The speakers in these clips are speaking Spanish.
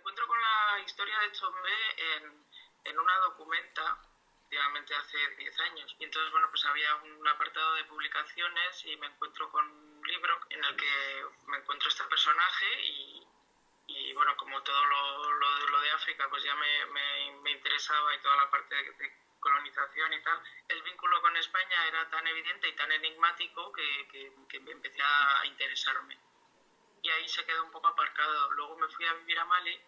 encuentro con la historia de Chombe en una documenta, efectivamente hace 10 años. Y entonces, bueno, pues había un apartado de publicaciones y me encuentro con un libro en el que me encuentro este personaje y bueno, como todo lo de África, pues ya me interesaba y toda la parte de colonización y tal. El vínculo con España era tan evidente y tan enigmático que empecé a interesarme. Y ahí se quedó un poco aparcado. Luego me fui a vivir a Mali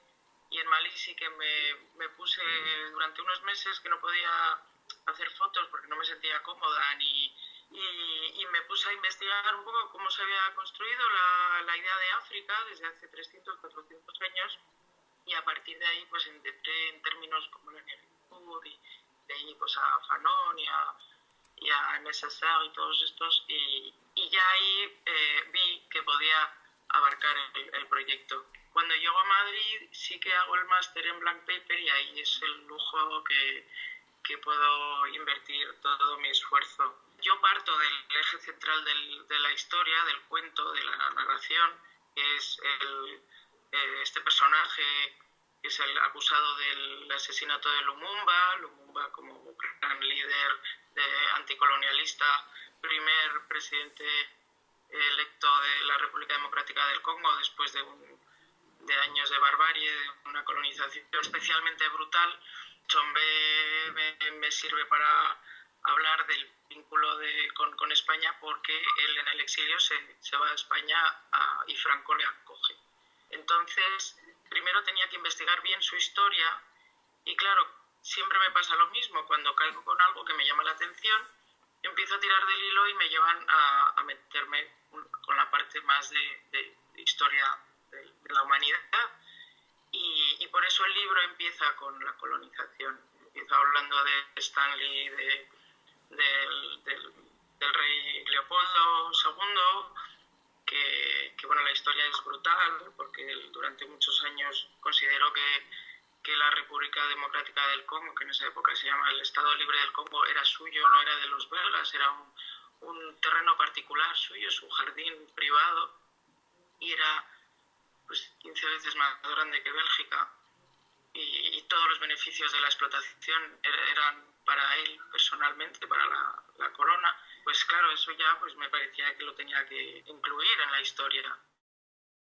y en Mali sí que me puse durante unos meses que no podía hacer fotos porque no me sentía cómoda y me puse a investigar un poco cómo se había construido la idea de África desde hace 300, 400 años y a partir de ahí pues entré en términos como la negritud y de ahí pues a Fanon y a Necessaire y todos estos y ya ahí vi que podía abarcar el proyecto. Cuando llego a Madrid sí que hago el máster en Blank Paper y ahí es el lujo que puedo invertir todo mi esfuerzo. Yo parto del eje central de la historia, del cuento, de la narración, que es este personaje que es el acusado del asesinato de Lumumba como gran líder anticolonialista, primer presidente electo de la República Democrática del Congo después de años de barbarie, de una colonización especialmente brutal. Chombe me sirve para hablar del vínculo con España porque él en el exilio se va a España y Franco le acoge. Entonces, primero tenía que investigar bien su historia y claro, siempre me pasa lo mismo, cuando caigo con algo que me llama la atención, empiezo a tirar del hilo y me llevan a meterme con la parte más de historia de la humanidad y por eso el libro empieza con la colonización. Empieza hablando de Stanley, del rey Leopoldo II, que bueno, la historia es brutal porque él durante muchos años consideró que la República Democrática del Congo, que en esa época se llama el Estado Libre del Congo, era suyo, no era de los belgas, era un terreno particular suyo, su jardín privado, y era pues 15 veces más grande que Bélgica, y todos los beneficios de la explotación eran para él personalmente, para la corona. Pues claro, eso ya pues me parecía que lo tenía que incluir en la historia.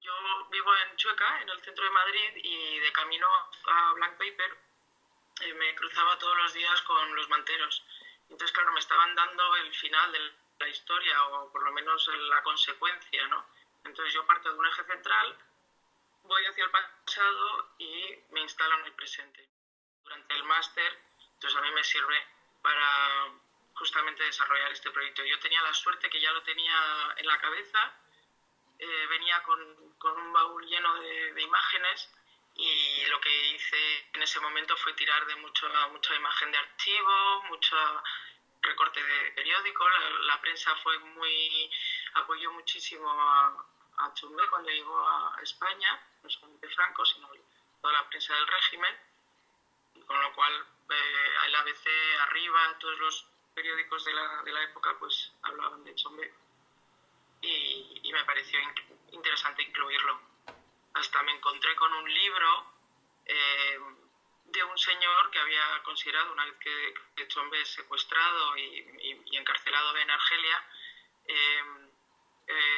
Yo vivo en Chueca, en el centro de Madrid, y de camino a Blank Paper me cruzaba todos los días con los manteros. Entonces, claro, me estaban dando el final de la historia, o por lo menos la consecuencia, ¿no? Entonces yo parto de un eje central, voy hacia el pasado y me instalo en el presente. Durante el máster, entonces a mí me sirve para justamente desarrollar este proyecto. Yo tenía la suerte que ya lo tenía en la cabeza, venía con un baúl lleno de imágenes y lo que hice en ese momento fue tirar de mucha imagen de archivo, mucho recorte de periódico. La prensa apoyó muchísimo a Chombe cuando llegó a España, no solamente Franco, sino toda la prensa del régimen, con lo cual el ABC, Arriba, todos los periódicos de la época pues hablaban de Chombe y me pareció interesante incluirlo. Hasta me encontré con un libro de un señor que había considerado, una vez que Chombe es secuestrado y encarcelado en Argelia,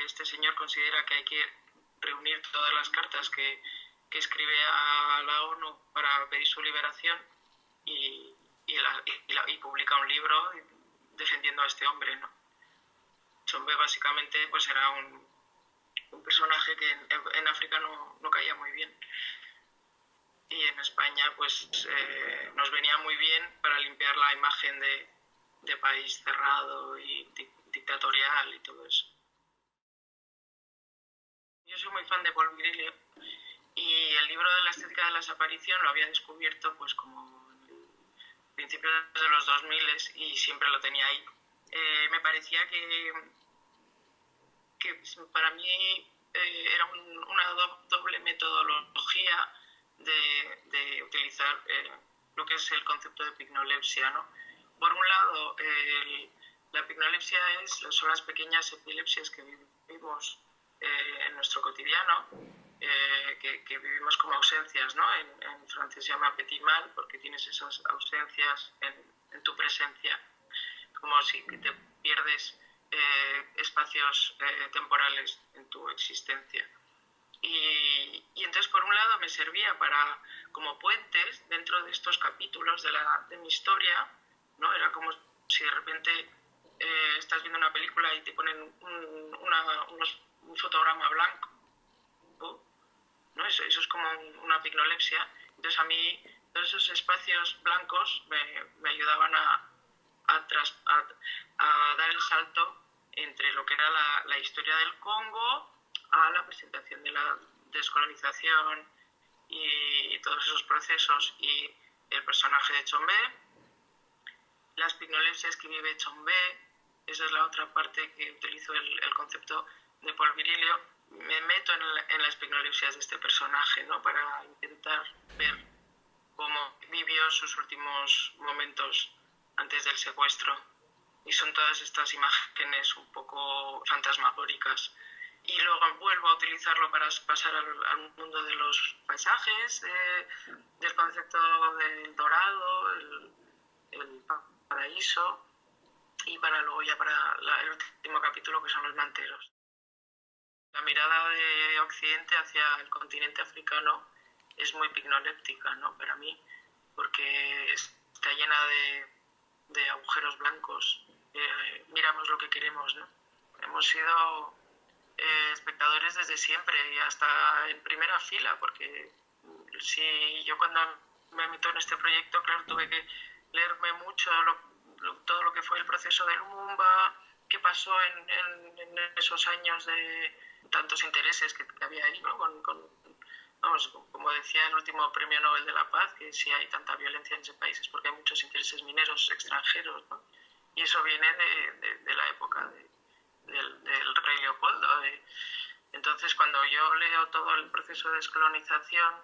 este señor considera que hay que reunir todas las cartas que escribe a la ONU para pedir su liberación y publica un libro defendiendo a este hombre, ¿no? Chombe básicamente pues era un personaje que en África no caía muy bien y en España pues nos venía muy bien para limpiar la imagen de país cerrado y dictatorial y todo eso. Yo soy muy fan de Paul Virilio y el libro de la estética de la desaparición lo había descubierto pues como en principios de los 2000 y siempre lo tenía ahí. Me parecía que para mí era una doble metodología de utilizar lo que es el concepto de pignolepsia, ¿no? Por un lado, la pignolepsia son las pequeñas epilepsias que vivimos en nuestro cotidiano, que vivimos como ausencias, ¿no? En francés se llama petit mal, porque tienes esas ausencias en tu presencia, como si te pierdes espacios temporales en tu existencia. Y entonces, por un lado, me servía como puentes dentro de estos capítulos de mi historia, ¿no? Era como si de repente estás viendo una película y te ponen un fotograma blanco, ¿no? Eso es como una pignolepsia. Entonces, a mí todos esos espacios blancos me ayudaban a dar el salto entre lo que era la historia del Congo a la presentación de la descolonización y todos esos procesos y el personaje de Chombé, las pignolepsias que vive Chombé. Esa es la otra parte que utilizo el concepto de Paul Virilio. Me meto en las pignolepsias de este personaje, ¿no? Para intentar ver cómo vivió sus últimos momentos antes del secuestro. Y son todas estas imágenes un poco fantasmagóricas. Y luego vuelvo a utilizarlo para pasar al mundo de los paisajes, del concepto del dorado, el paraíso, y luego ya para el último capítulo, que son los manteros. La mirada de Occidente hacia el continente africano es muy pignoléptica, ¿no? Para mí, porque está llena de agujeros blancos. Miramos lo que queremos, ¿no? Hemos sido espectadores desde siempre y hasta en primera fila, porque si yo cuando me meto en este proyecto, claro, tuve que leerme mucho todo lo que fue el proceso de Lumumba, qué pasó en esos años de tantos intereses que había ahí, ¿no? Vamos, como decía el último Premio Nobel de la Paz, que si hay tanta violencia en ese país es porque hay muchos intereses mineros extranjeros, ¿no? Y eso viene de la época del rey Leopoldo. Entonces, cuando yo leo todo el proceso de descolonización,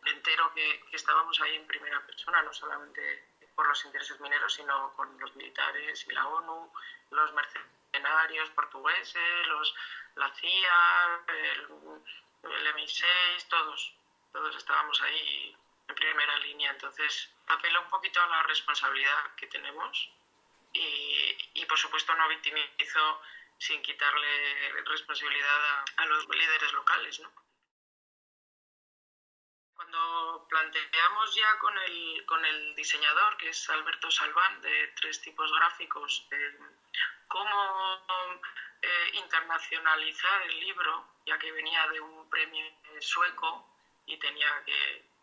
me entero que estábamos ahí en primera persona, no solamente por los intereses mineros, sino con los militares y la ONU, los mercenarios portugueses, la CIA, el MI6, todos estábamos ahí en primera línea. Entonces, apelo un poquito a la responsabilidad que tenemos y por supuesto, no victimizo sin quitarle responsabilidad a los líderes locales, ¿no? Cuando planteamos ya con el diseñador, que es Alberto Salván, de 3 tipos gráficos, cómo internacionalizar el libro, ya que venía de un premio sueco y tenía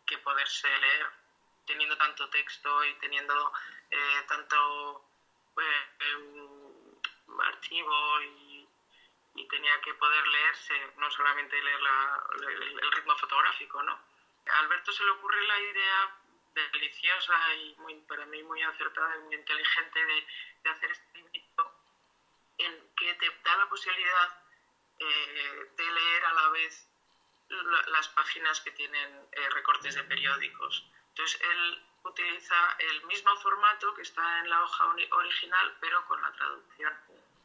que poderse leer, teniendo tanto texto y teniendo tanto archivo y tenía que poder leerse, no solamente leer el ritmo fotográfico, ¿no? A Alberto se le ocurre la idea deliciosa y para mí muy acertada y muy inteligente de hacer este librito en que te da la posibilidad de leer a la vez las páginas que tienen recortes de periódicos. Entonces él utiliza el mismo formato que está en la hoja original, pero con la traducción.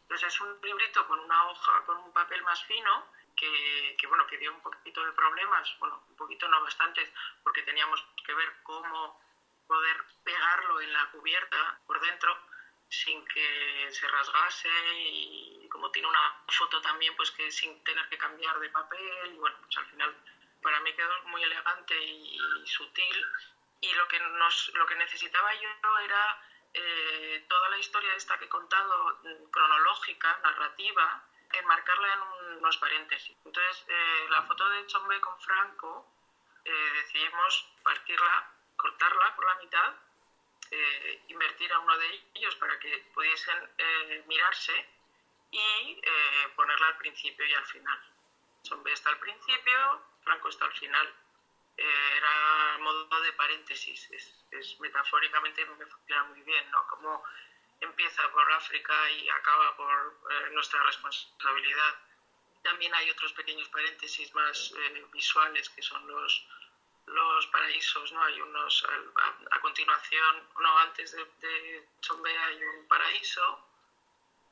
Entonces es un librito con una hoja, con un papel más fino, que dio un poquito de problemas, un poquito no bastantes, porque teníamos que ver cómo poder pegarlo en la cubierta por dentro sin que se rasgase, y como tiene una foto también, pues que sin tener que cambiar de papel, y pues al final para mí quedó muy elegante y sutil, y lo que necesitaba yo era toda la historia esta que he contado, cronológica, narrativa, enmarcarla en unos paréntesis. Entonces, la foto de Chombé con Franco, decidimos cortarla por la mitad, invertir a uno de ellos para que pudiesen mirarse y ponerla al principio y al final. Chombé está al principio, Franco está al final. Era modo de paréntesis, es metafóricamente me funciona muy bien, ¿no? Como empieza por África y acaba por nuestra responsabilidad. También hay otros pequeños paréntesis más visuales, que son los paraísos, ¿no? Hay unos a continuación, antes de Chombé hay un paraíso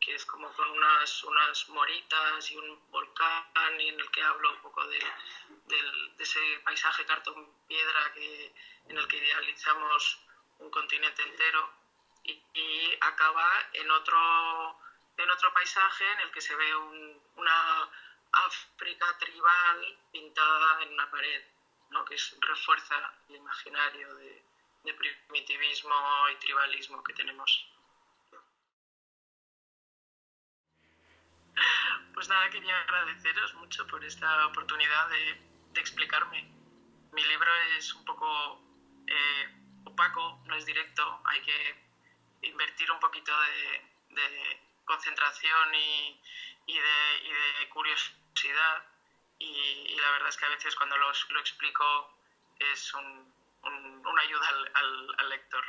que es como con unas moritas y un volcán, y en el que hablo un poco del ese paisaje cartón-piedra en el que idealizamos un continente entero, y acaba en otro paisaje en el que se ve una África tribal pintada en una pared, ¿no? Que refuerza el imaginario de primitivismo y tribalismo que tenemos. Pues nada, quería agradeceros mucho por esta oportunidad de explicarme. Mi libro es un poco opaco, no es directo, hay que invertir un poquito de concentración y de curiosidad, y la verdad es que a veces cuando lo explico es una ayuda al lector.